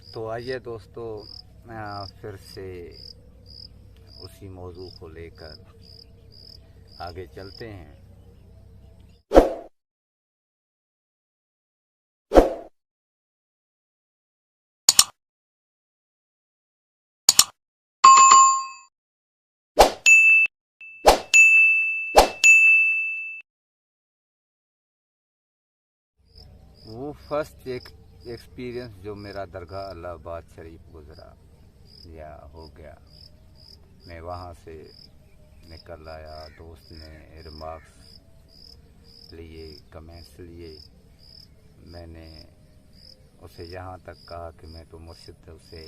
तो आइए दोस्तों, फिर से उसी मौजू को लेकर आगे चलते हैं। वो फर्स्ट एक एक्सपीरियंस जो मेरा दरगाह इलाहाबाद शरीफ गुज़रा या हो गया, मैं वहाँ से निकल आया। दोस्त ने रिमार्क्स लिए, कमेंट्स लिए। मैंने उसे यहाँ तक कहा कि मैं तो मुर्शिद उसे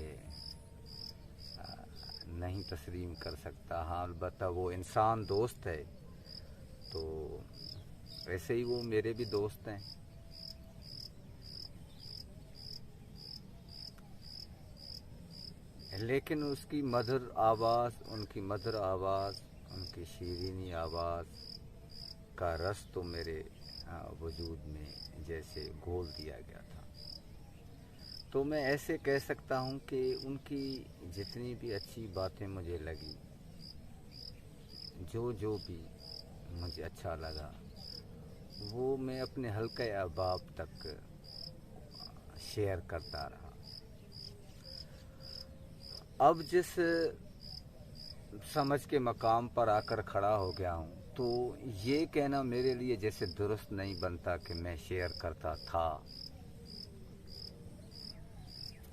नहीं तस्लीम कर सकता। हाँ, अलबत्ता वो इंसान दोस्त है, तो वैसे ही वो मेरे भी दोस्त हैं। लेकिन उसकी मधुर आवाज़, उनकी मधुर आवाज़, उनकी शीरीनी आवाज़ का रस तो मेरे वजूद में जैसे घोल दिया गया था। तो मैं ऐसे कह सकता हूँ कि उनकी जितनी भी अच्छी बातें मुझे लगी, जो भी मुझे अच्छा लगा, वो मैं अपने हल्के अहबाब तक शेयर करता रहा। अब जिस समझ के मकाम पर आकर खड़ा हो गया हूँ, तो ये कहना मेरे लिए जैसे दुरुस्त नहीं बनता कि मैं शेयर करता था।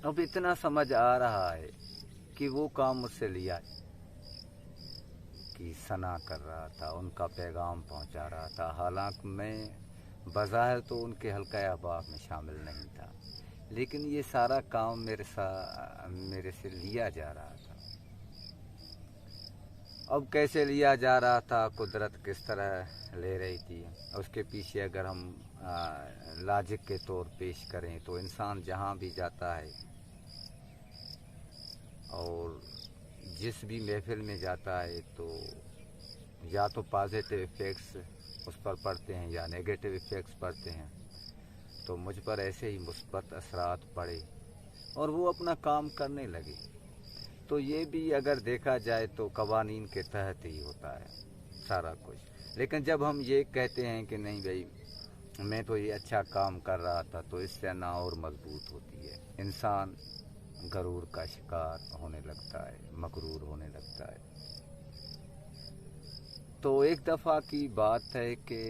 अब इतना समझ आ रहा है कि वो काम मुझसे लिया कि सना कर रहा था, उनका पैगाम पहुंचा रहा था। हालांकि मैं बज़ाहिर तो उनके हल्का अहबाब में शामिल नहीं था, लेकिन ये सारा काम मेरे से लिया जा रहा था। अब कैसे लिया जा रहा था, कुदरत किस तरह ले रही थी, उसके पीछे अगर हम लॉजिक के तौर पेश करें तो इंसान जहाँ भी जाता है और जिस भी महफिल में जाता है, तो या तो पॉजिटिव इफ़ेक्ट्स उस पर पड़ते हैं या नेगेटिव इफ़ेक्ट्स पड़ते हैं। तो मुझ पर ऐसे ही मुस्बत असरात पड़े और वो अपना काम करने लगे। तो ये भी अगर देखा जाए तो कवानीन के तहत ही होता है सारा कुछ। लेकिन जब हम ये कहते हैं कि नहीं भाई, मैं तो ये अच्छा काम कर रहा था, तो इससे ना और मजबूत होती है। इंसान गरूर का शिकार होने लगता है, मगरूर होने लगता है। तो एक दफ़ा की बात है कि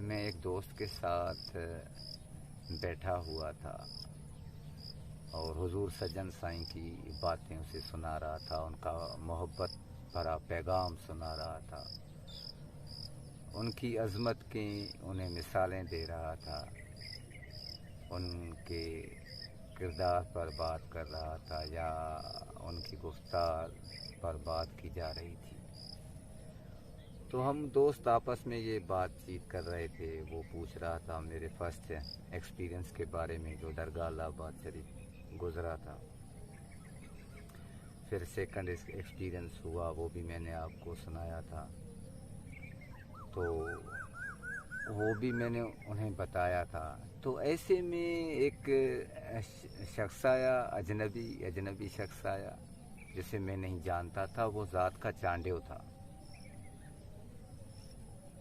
मैं एक दोस्त के साथ बैठा हुआ था और हुजूर सज्जन साईं की बातें उसे सुना रहा था, उनका मोहब्बत भरा पैगाम सुना रहा था, उनकी अज़मत की उन्हें मिसालें दे रहा था, उनके किरदार पर बात कर रहा था या उनकी गुफ्तार पर बात की जा रही थी। तो हम दोस्त आपस में ये बातचीत कर रहे थे। वो पूछ रहा था मेरे फर्स्ट एक्सपीरियंस के बारे में जो दरगाह इलाहाबाद शरीफ गुज़रा था। फिर सेकंड एक्सपीरियंस हुआ, वो भी मैंने आपको सुनाया था। तो वो भी मैंने उन्हें बताया था। तो ऐसे में एक शख्स आया, अजनबी शख्स आया जिसे मैं नहीं जानता था। वो ज़ात का चांडियो था।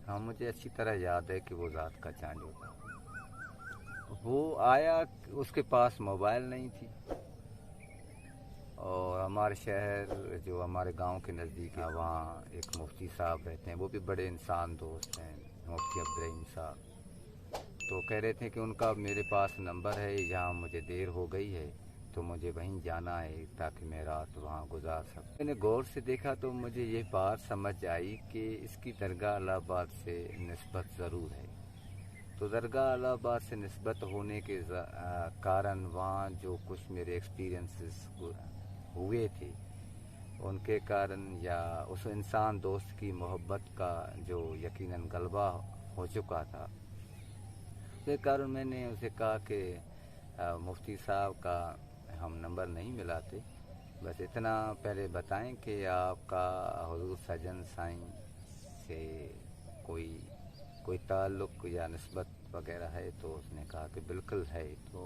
हाँ, मुझे अच्छी तरह याद है कि वो ज़ात का चांडियो था। वो आया, उसके पास मोबाइल नहीं थी और हमारे शहर जो हमारे गांव के नज़दीक है, वहाँ एक मुफ्ती साहब रहते हैं, वो भी बड़े इंसान दोस्त हैं, मुफ्ती अब्दुर्रहीम साहब। तो कह रहे थे कि उनका मेरे पास नंबर है, यहाँ मुझे देर हो गई है तो मुझे वहीं जाना है ताकि मैं रात वहाँ गुजार सकूँ। मैंने गौर से देखा तो मुझे ये बात समझ आई कि इसकी दरगाह इलाहाबाद से निस्बत ज़रूर है। तो दरगाह इलाहाबाद से निस्बत होने के कारण वहाँ जो कुछ मेरे एक्सपीरियंसेस हुए थे, उनके कारण या उस इंसान दोस्त की मोहब्बत का जो यकीनन गलबा हो चुका था, उसके कारण मैंने उसे कहा कि मुफ्ती साहब का हम नंबर नहीं मिलाते, बस इतना पहले बताएं कि आपका हुजूर सज्जन साईं से कोई कोई ताल्लुक़ या निस्बत वगैरह है। तो उसने कहा कि बिल्कुल है। तो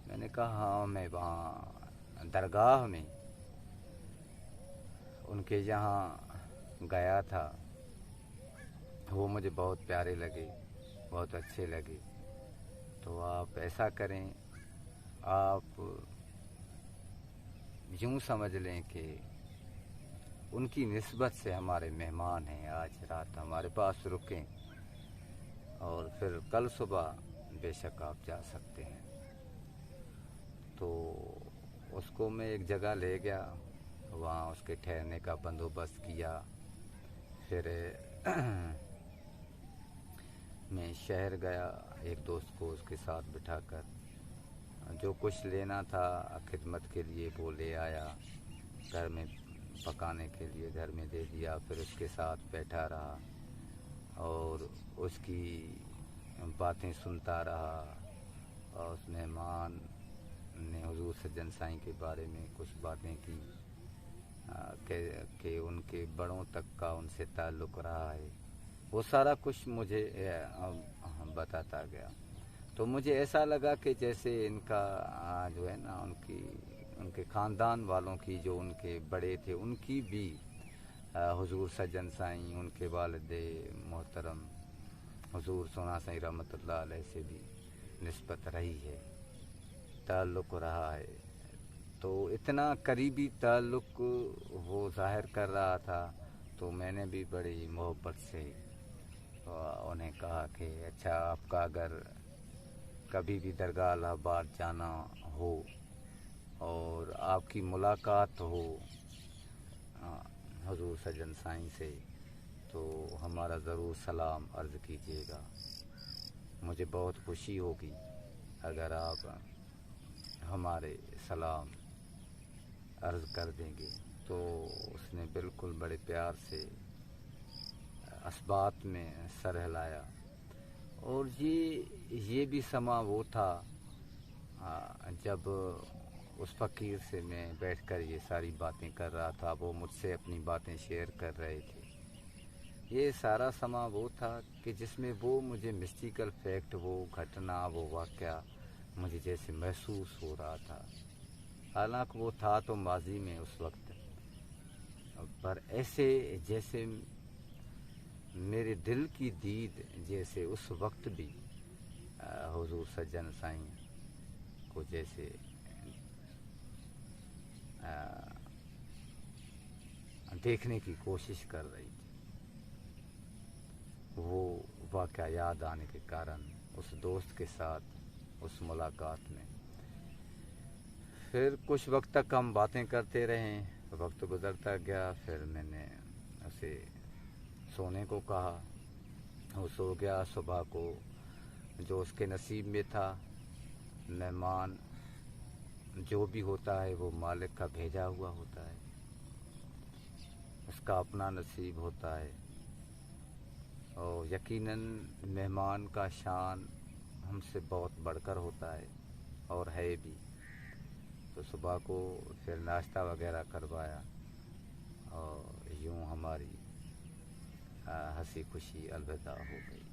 मैंने कहा हाँ, मैं वहाँ दरगाह में उनके यहाँ गया था, वो मुझे बहुत प्यारे लगे, बहुत अच्छे लगे। तो आप ऐसा करें, आप यूँ समझ लें कि उनकी निस्बत से हमारे मेहमान हैं, आज रात हमारे पास रुकें और फिर कल सुबह बेशक आप जा सकते हैं। तो उसको मैं एक जगह ले गया, वहाँ उसके ठहरने का बंदोबस्त किया। फिर मैं शहर गया, एक दोस्त को उसके साथ बिठाकर जो कुछ लेना था खिदमत के लिए वो ले आया, घर में पकाने के लिए घर में दे दिया। फिर उसके साथ बैठा रहा और उसकी बातें सुनता रहा। और उस मेहमान ने हुजूर सज्जन साईं के बारे में कुछ बातें की कि उनके बड़ों तक का उनसे ताल्लुक़ रहा है, वो सारा कुछ मुझे बताता गया। तो मुझे ऐसा लगा कि जैसे इनका जो है ना, उनके ख़ानदान वालों की, जो उनके बड़े थे, उनकी भी हुजूर सज्जन साईं, उनके वालिद मोहतरम हुजूर सोना साईं रहमतुल्लाह अलैह से भी निस्बत रही है, ताल्लुक़ रहा है। तो इतना करीबी ताल्लुक़ वो ज़ाहिर कर रहा था, तो मैंने भी बड़ी मोहब्बत से उन्हें कहा कि अच्छा, आपका अगर कभी भी दरगाह इलाहाबाद जाना हो और आपकी मुलाकात हो हुजूर सज्जन साईं से, तो हमारा ज़रूर सलाम अर्ज़ कीजिएगा। मुझे बहुत खुशी होगी अगर आप हमारे सलाम अर्ज़ कर देंगे। तो उसने बिल्कुल बड़े प्यार से असबात में सर हिलाया। और ये भी समा वो था जब उस फ़कीर से मैं बैठकर ये सारी बातें कर रहा था, वो मुझसे अपनी बातें शेयर कर रहे थे। ये सारा समा वो था कि जिसमें वो मुझे मिस्टिकल फैक्ट, वो घटना, वो वाक़या मुझे जैसे महसूस हो रहा था। हालांकि वो था तो माजी में उस वक्त, पर ऐसे जैसे मेरे दिल की दीद जैसे उस वक्त भी हुजूर सज्जन साईं को जैसे देखने की कोशिश कर रही थी। वो वाक़या याद आने के कारण उस दोस्त के साथ उस मुलाकात में फिर कुछ वक्त तक हम बातें करते रहे। वक्त गुज़रता गया, फिर मैंने उसे सोने को कहा, वो सो गया। सुबह को जो उसके नसीब में था, मेहमान जो भी होता है वो मालिक का भेजा हुआ होता है, उसका अपना नसीब होता है। और यकीनन मेहमान का शान हमसे बहुत बढ़कर होता है और है भी। तो सुबह को फिर नाश्ता वगैरह करवाया और यूँ हमारी हंसी खुशी अलविदा हो गई।